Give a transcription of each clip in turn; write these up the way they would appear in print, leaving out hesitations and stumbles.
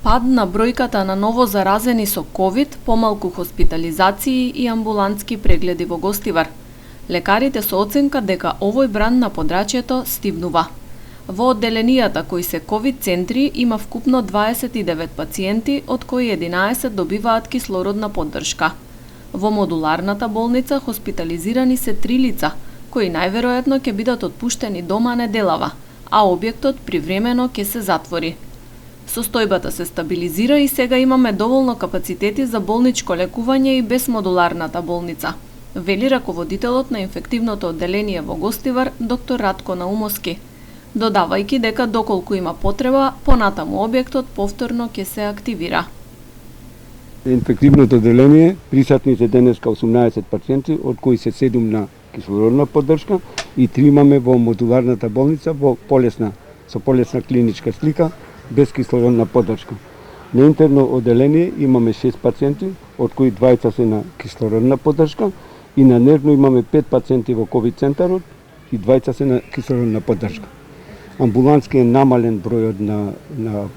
Пад на бројката на ново заразени со ковид, помалку хоспитализации и амбулантски прегледи во Гостивар. Лекарите со оценка дека овој бранд на подрачјето стивнува. Во одделенијата кои се ковид центри има вкупно 29 пациенти, од кои 11 добиваат кислородна поддршка. Во модуларната болница хоспитализирани се 3 лица, кои најверојатно ќе бидат отпуштени дома неделава, а објектот привремено ќе се затвори. Состојбата се стабилизира и сега имаме доволно капацитети за болничко лекување и без модуларната болница, вели раководителот на инфективното одделение во Гостивар, доктор Ратко Наумовски, додавајќи дека доколку има потреба, понатаму објектот повторно ќе се активира. Инфективното одделение присатни се денеска 18 пациенти, од кои се 7 на кислородна поддршка и 3 имаме во модуларната болница со полесна клиничка слика без кислородна поддршка. На интерно одделение имаме 6 пациенти, од кои 2 се на кислородна поддршка и на нервно имаме 5 пациенти во ковид центарот и 2 се на кислородна поддршка. Амбулантски е намален бројот на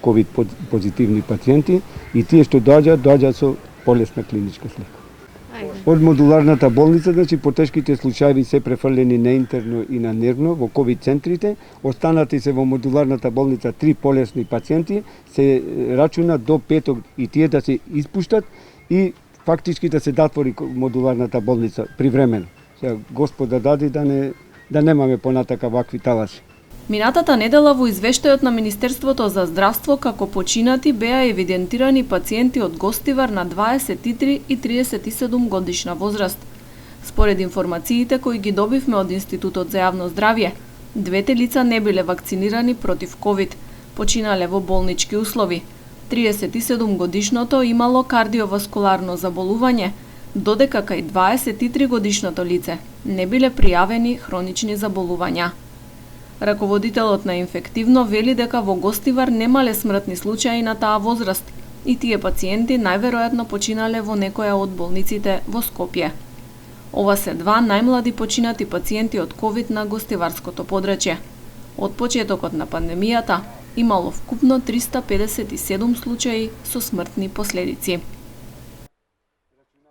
ковид позитивни пациенти и тие што доаѓаат со полесна клиничка слика. Од модуларната болница, значи потешките случаи се префрлени на интерно и на нервно во ковид центрите, останати се во модуларната болница 3 полесни пациенти, се рачуна до петок и тие да се испуштат и фактички да се затвори модуларната болница привремено. Сега Господа дади да немаме понатака вакви таласи. Минатата недела во извештајот на Министерството за здравство како починати беа евидентирани пациенти од Гостивар на 23 и 37 годишна возраст. Според информациите кои ги добивме од Институтот за јавно здравје, двете лица не биле вакцинирани против ковид, починале во болнички услови. 37 годишното имало кардиоваскуларно заболување, додека кај 23 годишното лице не биле пријавени хронични заболувања. Раководителот на инфективно вели дека во Гостивар немале смртни случаи на таа возраст и тие пациенти најверојатно починале во некоја од болниците во Скопје. Ова се 2 најмлади починати пациенти од ковид на гостиварското подрачје. Од почетокот на пандемијата имало вкупно 357 случаи со смртни последици.